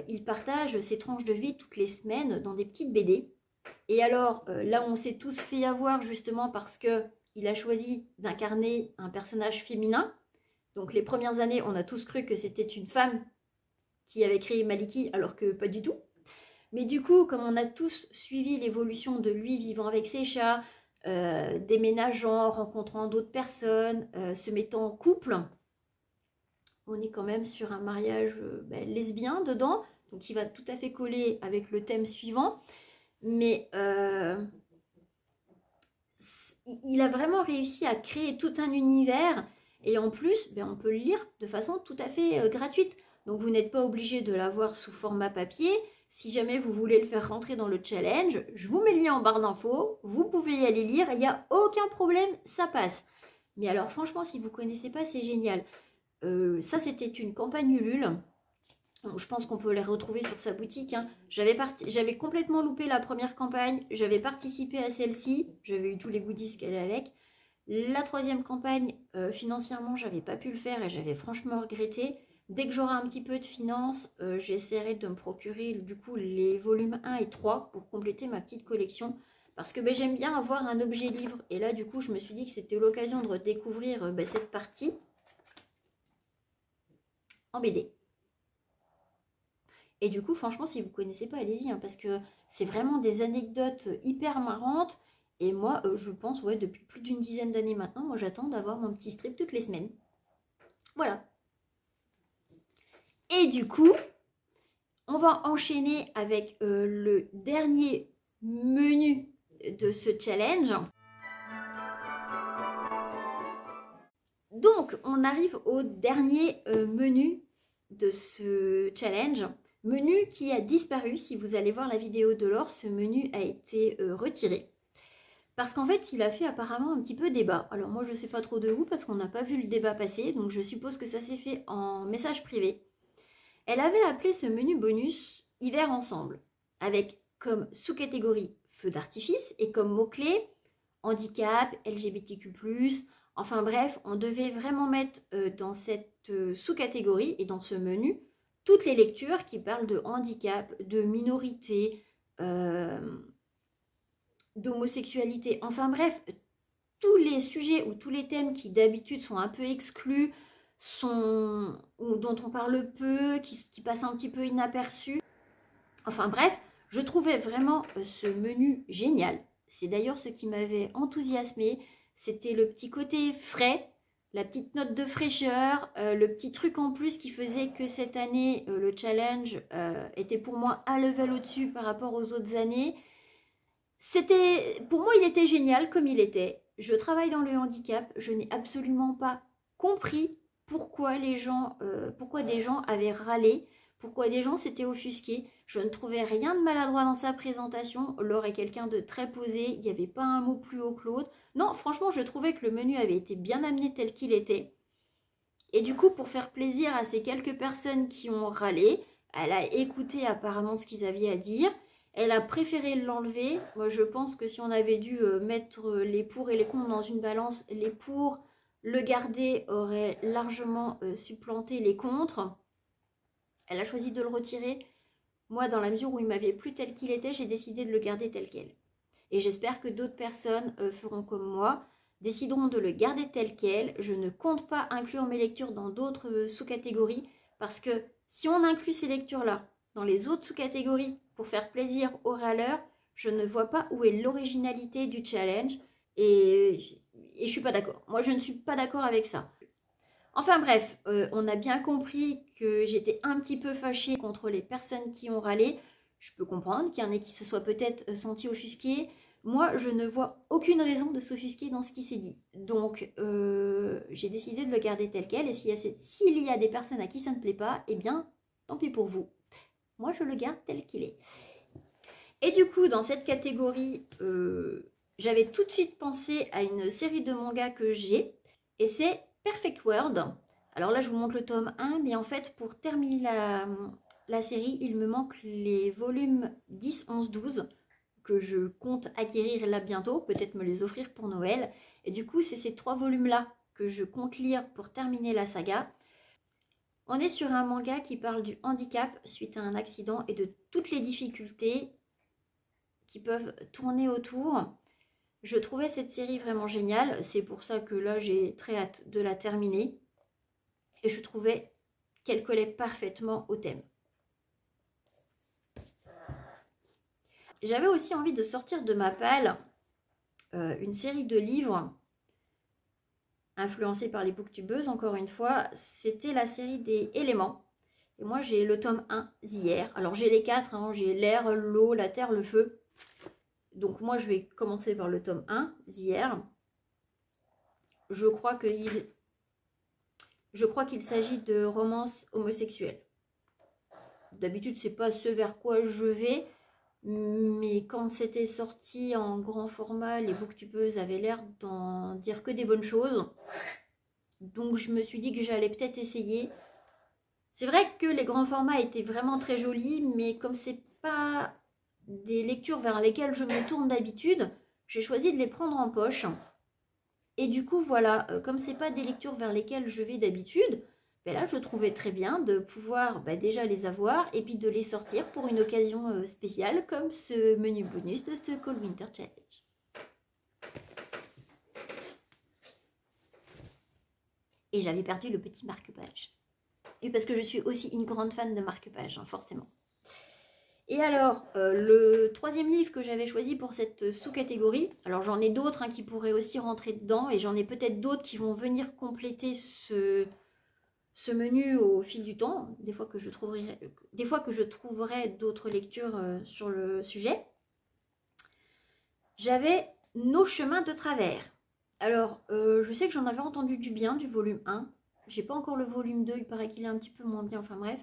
Il partage ses tranches de vie toutes les semaines dans des petites BD. Et alors, là, on s'est tous fait avoir justement parce qu'il a choisi d'incarner un personnage féminin. Donc, les premières années, on a tous cru que c'était une femme qui avait créé Maliki, alors que pas du tout. Mais du coup, comme on a tous suivi l'évolution de lui vivant avec ses chats, déménageant, rencontrant d'autres personnes, se mettant en couple, on est quand même sur un mariage lesbien dedans, donc qui va tout à fait coller avec le thème suivant. Mais il a vraiment réussi à créer tout un univers, et en plus, on peut le lire de façon tout à fait gratuite. Donc vous n'êtes pas obligé de l'avoir sous format papier. Si jamais vous voulez le faire rentrer dans le challenge, je vous mets le lien en barre d'infos, vous pouvez y aller lire, il n'y a aucun problème, ça passe. Mais alors franchement, si vous ne connaissez pas, c'est génial. Ça, c'était une campagne Ulule. Donc, je pense qu'on peut les retrouver sur sa boutique, hein. J'avais complètement loupé la première campagne, j'avais participé à celle-ci, j'avais eu tous les goodies qu'elle allait avec. La troisième campagne, financièrement, j'avais pas pu le faire et j'avais franchement regretté. Dès que j'aurai un petit peu de finances, j'essaierai de me procurer du coup les volumes 1 et 3 pour compléter ma petite collection. Parce que j'aime bien avoir un objet livre. Et là, du coup, je me suis dit que c'était l'occasion de redécouvrir cette partie en BD. Et du coup, franchement, si vous ne connaissez pas, allez-y, hein, parce que c'est vraiment des anecdotes hyper marrantes. Et moi, je pense, ouais, depuis plus d'une dizaine d'années maintenant, moi j'attends d'avoir mon petit strip toutes les semaines. Voilà. Et du coup, on va enchaîner avec le dernier menu de ce challenge. Donc, on arrive au dernier menu de ce challenge. Menu qui a disparu. Si vous allez voir la vidéo de Laure, ce menu a été retiré. Parce qu'en fait, il a fait apparemment un petit peu débat. Alors moi, je ne sais pas trop de où parce qu'on n'a pas vu le débat passer. Donc, je suppose que ça s'est fait en message privé. Elle avait appelé ce menu bonus « Hiver ensemble » avec comme sous-catégorie feu d'artifice et comme mot-clé handicap, LGBTQ+. Enfin bref, on devait vraiment mettre dans cette sous-catégorie et dans ce menu toutes les lectures qui parlent de handicap, de minorité, d'homosexualité. Enfin bref, tous les sujets ou tous les thèmes qui d'habitude sont un peu exclus, ou dont on parle peu, qui passent un petit peu inaperçus. Enfin bref, je trouvais vraiment ce menu génial. C'est d'ailleurs ce qui m'avait enthousiasmé. C'était le petit côté frais, la petite note de fraîcheur, le petit truc en plus qui faisait que cette année, le challenge était pour moi un level au-dessus par rapport aux autres années. Pour moi, il était génial comme il était. Je travaille dans le handicap, je n'ai absolument pas compris pourquoi des gens avaient râlé, pourquoi des gens s'étaient offusqués. Je ne trouvais rien de maladroit dans sa présentation. Laure est quelqu'un de très posé, il n'y avait pas un mot plus haut que l'autre. Non, franchement, je trouvais que le menu avait été bien amené tel qu'il était. Et du coup, pour faire plaisir à ces quelques personnes qui ont râlé, elle a écouté apparemment ce qu'ils avaient à dire. Elle a préféré l'enlever. Moi, je pense que si on avait dû mettre les pour et les contre dans une balance, les pour, le garder, auraient largement supplanté les contre. Elle a choisi de le retirer. Moi, dans la mesure où il m'avait plu tel qu'il était, j'ai décidé de le garder tel quel. Et j'espère que d'autres personnes feront comme moi, décideront de le garder tel quel. Je ne compte pas inclure mes lectures dans d'autres sous-catégories parce que si on inclut ces lectures-là dans les autres sous-catégories pour faire plaisir aux râleurs, je ne vois pas où est l'originalité du challenge et je ne suis pas d'accord. Moi, je ne suis pas d'accord avec ça. Enfin bref, on a bien compris que j'étais un petit peu fâchée contre les personnes qui ont râlé. Je peux comprendre qu'il y en ait qui se soient peut-être sentis offusqués. Moi, je ne vois aucune raison de s'offusquer dans ce qui s'est dit. Donc, j'ai décidé de le garder tel quel. Et s'il y a des personnes à qui ça ne plaît pas, eh bien, tant pis pour vous. Moi, je le garde tel qu'il est. Et du coup, dans cette catégorie, j'avais tout de suite pensé à une série de mangas que j'ai. Et c'est Perfect World. Alors là, je vous montre le tome 1. Mais en fait, pour terminer la série, il me manque les volumes 10, 11, 12 que je compte acquérir là bientôt, peut-être me les offrir pour Noël. Et du coup, c'est ces 3 volumes-là que je compte lire pour terminer la saga. On est sur un manga qui parle du handicap suite à un accident et de toutes les difficultés qui peuvent tourner autour. Je trouvais cette série vraiment géniale. C'est pour ça que là, j'ai très hâte de la terminer. Et je trouvais qu'elle collait parfaitement au thème. J'avais aussi envie de sortir de ma palle une série de livres influencés par les booktubeuses, encore une fois. C'était la série des éléments. Et moi, j'ai le tome 1, hier. Alors, j'ai les 4, hein, j'ai l'air, l'eau, la terre, le feu. Donc, moi, je vais commencer par le tome 1, hier. Je crois qu'il s'agit de romances homosexuelles. D'habitude, c'est pas ce vers quoi je vais. Mais quand c'était sorti en grand format, les booktubeuses avaient l'air d'en dire que des bonnes choses. Donc je me suis dit que j'allais peut-être essayer. C'est vrai que les grands formats étaient vraiment très jolis, mais comme c'est pas des lectures vers lesquelles je me tourne d'habitude, j'ai choisi de les prendre en poche. Et du coup, voilà, comme c'est pas des lectures vers lesquelles je vais d'habitude, ben là, je trouvais très bien de pouvoir déjà les avoir et puis de les sortir pour une occasion spéciale comme ce menu bonus de ce Cold Winter Challenge. Et j'avais perdu le petit marque-page. Et parce que je suis aussi une grande fan de marque-page, hein, forcément. Et alors, le troisième livre que j'avais choisi pour cette sous-catégorie, alors j'en ai d'autres hein, qui pourraient aussi rentrer dedans, et j'en ai peut-être d'autres qui vont venir compléter ce menu au fil du temps, des fois que je trouverai d'autres lectures sur le sujet. J'avais Nos chemins de travers. Alors, je sais que j'en avais entendu du bien du volume 1. J'ai pas encore le volume 2, il paraît qu'il est un petit peu moins bien, enfin bref.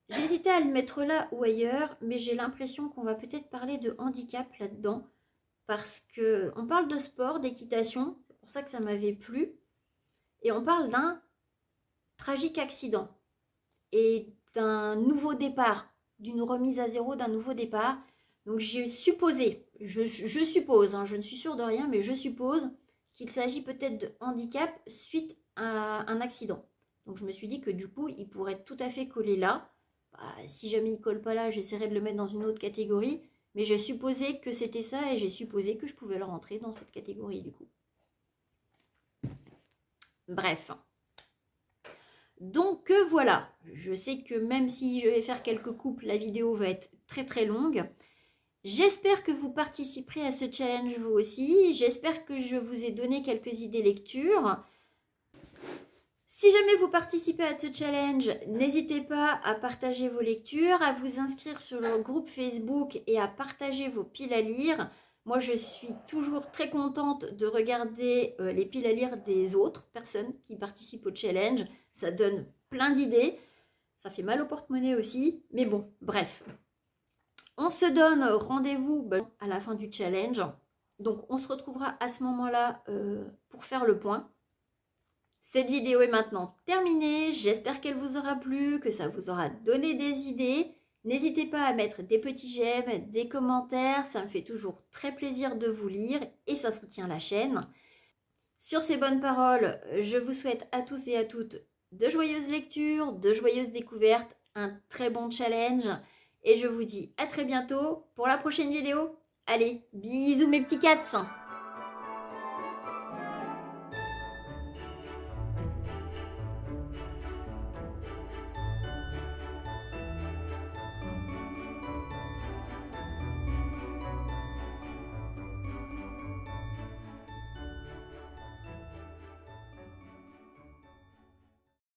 J'hésitais à le mettre là ou ailleurs, mais j'ai l'impression qu'on va peut-être parler de handicap là-dedans, parce qu'on parle de sport, d'équitation, c'est pour ça que ça m'avait plu, et on parle d'un tragique accident et d'un nouveau départ, d'une remise à zéro, d'un nouveau départ. Donc j'ai supposé, je suppose, hein, je ne suis sûre de rien, mais je suppose qu'il s'agit peut-être de handicap suite à un accident. Donc je me suis dit que du coup, il pourrait tout à fait coller là. Si jamais il ne colle pas là, j'essaierai de le mettre dans une autre catégorie. Mais j'ai supposé que c'était ça et j'ai supposé que je pouvais le rentrer dans cette catégorie du coup. Bref. Donc voilà, je sais que même si je vais faire quelques coupes, la vidéo va être très très longue. J'espère que vous participerez à ce challenge vous aussi. J'espère que je vous ai donné quelques idées lecture. Si jamais vous participez à ce challenge, n'hésitez pas à partager vos lectures, à vous inscrire sur le groupe Facebook et à partager vos piles à lire. Moi, je suis toujours très contente de regarder les piles à lire des autres personnes qui participent au challenge. Ça donne plein d'idées. Ça fait mal au porte-monnaie aussi. Mais bon, bref. On se donne rendez-vous à la fin du challenge. Donc, on se retrouvera à ce moment-là pour faire le point. Cette vidéo est maintenant terminée. J'espère qu'elle vous aura plu, que ça vous aura donné des idées. N'hésitez pas à mettre des petits j'aime, des commentaires. Ça me fait toujours très plaisir de vous lire et ça soutient la chaîne. Sur ces bonnes paroles, je vous souhaite à tous et à toutes de joyeuses lectures, de joyeuses découvertes, un très bon challenge. Et je vous dis à très bientôt pour la prochaine vidéo. Allez, bisous mes petits cats!